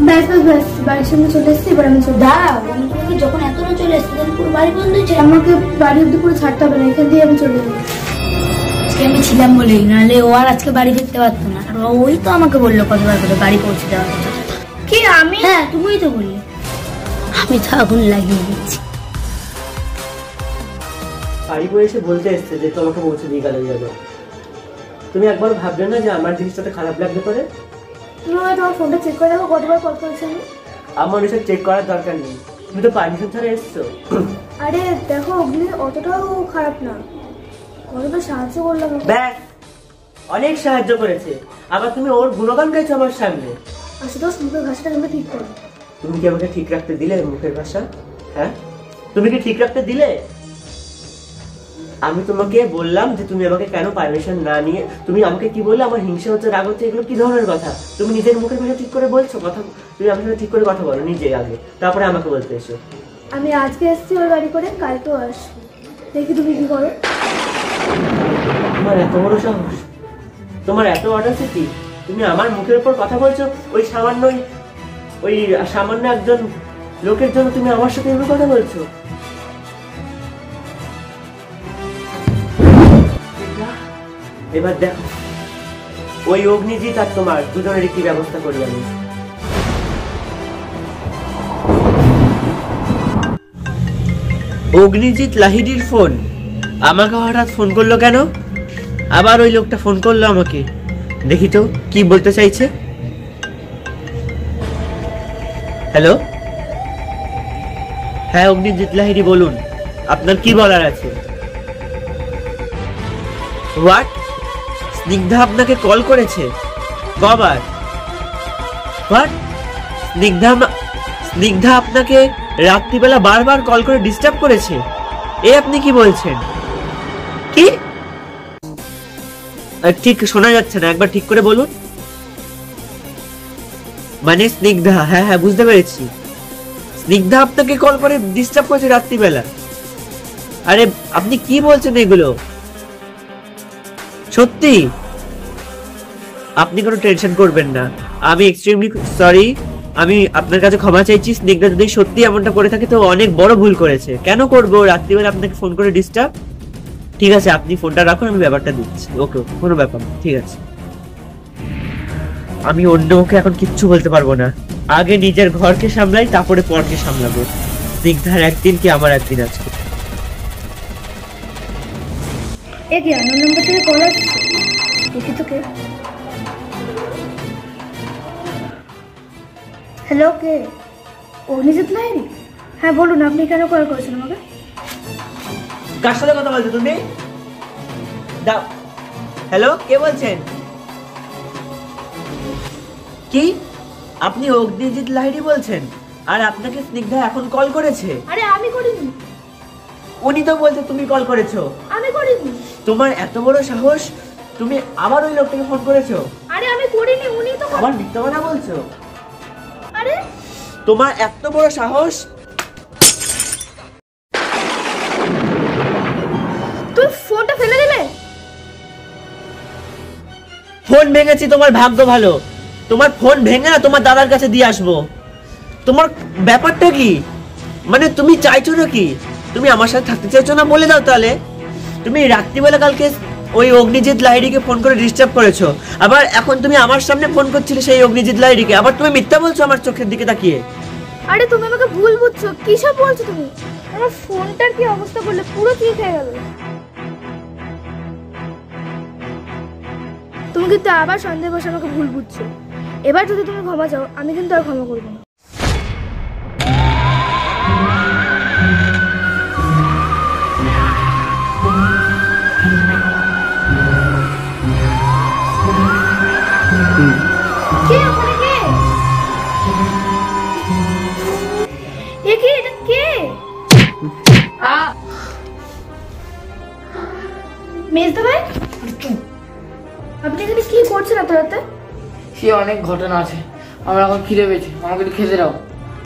ব্যাস ব্যাস ব্যাস, বাড়ির সামনে চলে এসেছি, এবার আমি চলে দাঁড়াও। তুমি যখন এত না চলে এসেছি তখন পুরো বাড়ি বন্ধ হয়েছে, আমাকে বাড়ি অব্দি পুরো ছাড়তে হবে না, এখান দিয়ে আমি চলে যাবো। আজকে আমি ছিলাম বলেই, নাহলে ও আর আজকে বাড়ি ফিরতে পারতো না। আর ওই তো আমাকে বললো কতবার করে বাড়ি পৌঁছে দেওয়ার কথা। কি আমি? হ্যাঁ তুমিই তো বললে। আমি তো আগুন লাগিয়ে দিচ্ছি। বাড়ি বয়ে এসে বলতে এসছে যে তোমাকে পৌঁছে দিয়ে গেলে যাবে। তুমি একবার ভাববে না যে আমার জিনিসটাতে খারাপ লাগতে পারে? তুমি তোমার ফোনটা চেক করে দেখো কতবার কল করেছি আমি। আমার এসব চেক করার দরকার নেই, তুমি তো পারমিশন ছাড়া এসছো। আরে দেখো অগ্নি অতটাও খারাপ না, কতটা সাহায্য করলাম। ব্যাস, অনেক সাহায্য করেছে, আবার তুমি ওর গুণগান গাইছো আমার সামনে। আসলে মুখের ভাষাটা তুমি ঠিক করো। তুমি কি আমাকে ঠিক রাখতে দিলে মুখের ভাষা? হ্যাঁ তুমি কি ঠিক রাখতে দিলে? আমি তোমাকে বললাম যে তুমি আমাকে কেন পারমিশন না নিয়ে, তুমি আমাকে কি বললে আমার হিংসা হচ্ছে, রাগ হচ্ছে, এগুলো কি ধরনের কথা? তুমি নিজের মুখের ভাষা ঠিক করে বলছো কথা, তুমি আমার সাথে ঠিক করে কথা বলো নিজে আগে, তারপরে আমাকে বলতে এসো। আমি আজকে এসেছি ওর গাড়ি করে, কালকেও আসবো, দেখি তুমি কি করো। তোমার এত বড় সাহস, তোমার এত অডাসিটি, তুমি আমার মুখের উপর কথা বলছো। ওই সামান্য একজন লোকের জন্য তুমি আমার সাথে এভাবে কথা বলছো? এবার দেখো ওই অগ্নিজিৎ আর তোমার দুজনেরই কি ব্যবস্থা করি আমি। অগ্নিজিৎ লাহিড়ির ফোন, আমাকে হঠাৎ ফোন করলো কেন? আবার ওই লোকটা ফোন করলো আমাকে, দেখি তো কি বলতে চাইছে। হ্যালো, হ্যাঁ অগ্নিজিৎ লাহিড়ি বলুন, আপনার কি বলার আছে? হোয়াট? স্নিগ্ধা আপনাকে কল করেছে? কবার? হোয়াট? স্নিগ্ধা আপনাকে রাত্রিবেলা বারবার কল করে ডিস্টার্ব করেছে? এ আপনি কি বলছেন? কি? ঠিক শোনা যাচ্ছে না, একবার ঠিক করে বলুন। মানে স্নিগ্ধা, হ্যাঁ হ্যাঁ বুঝতে পেরেছি, স্নিগ্ধা আপনাকে কল করে ডিস্টার্ব করেছে রাত্রিবেলা? আরে আপনি কি বলছেন এগুলো? সত্যি? আপনি কোনো টেনশন করবেন না, আমি এক্সট্রিমলি সরি, আমি আপনার কাছে ক্ষমা চাইছি। স্নিগ্ধা যদি সত্যি এমনটা করে থাকে তো অনেক বড় ভুল করেছে। কেন করবো রাত্রিবেলা আপনাকে ফোন করে ডিস্টার্ব? ঠিক আছে আপনি ফোনটা রাখুন, আমি ব্যাপারটা দিচ্ছি। ওকে, কোনো ব্যাপার না, ঠিক আছে। আমি অন্য ওকে এখন কিচ্ছু বলতে পারবো না, আগে নিজের ঘরকে সামলাই, তারপরে পরকে সামলাবো। স্নিগ্ধার একদিন কি আমার একদিন আজকে। এ কি আনন্দ নম্বর থেকে কল আসছে, দেখি তো কে। হ্যালো, কে? অগ্নিজিৎ লাহিড়ী? হ্যাঁ বলুন, আপনি কেন কল করেছেন আমাকে? কার সাথে কথা বলছো তুমি? হ্যালো, কে বলছেন? কি আপনি অগ্নিজিৎ লাহিড়ী বলছেন? আর আপনাকে স্নিগ্ধা এখন কল করেছে? আরে আমি করিনি। উনি তো বলছে তুমি কল করেছো। আমি করিনি। তোমার এত বড় সাহস, তুমি আবার ওই লোকটাকে ফোন করেছো? আরে আমি করিনি, উনি তো। আবার মিথ্যা কথা বলছো? আরে তোমার এত বড় সাহস, তুই ফোনটা ফেলে দিলে? ফোন ভেঙেছি, তোমার ভাগ্য ভালো। তোমার ফোন ভেঙে না তোমার দাদার কাছে দিয়ে আসবো। তোমার ব্যাপারটা কি? মানে তুমি চাইছো নাকি? তুমি আমার সাথে থাকতে চাইছো না? বলে দাও তাহলে। তুমি রাত্রিবেলা কালকে ওই অগ্নিজিৎ লাহিড়ীকে ফোন করে ডিস্টার্ব করেছো, আবার এখন তুমি আমার সামনে ফোন করছিলে সেই অগ্নিজিৎ লাহিড়ীকে, আবার তুমি মিথ্যা বলছো আমার চোখের দিকে তাকিয়ে। আরে তুমি আমাকে ভুল বুঝছো, কি সব বলছো তুমি? আমার ফোনটার কি অবস্থা করলে, পুরো ঠিক হয়ে গেল। তুমি কিন্তু আবার সন্দেহ বসে আমাকে ভুল বুঝছো। এবার যদি তুমি ক্ষমা চাও, আমি কিন্তু আর ক্ষমা করবো না। আপনি এখানে কি করছেন এত রাতে? সে অনেক ঘটনা আছে, আমার এখন খিদে পেয়েছে, আমাকে একটু খেতে দাও।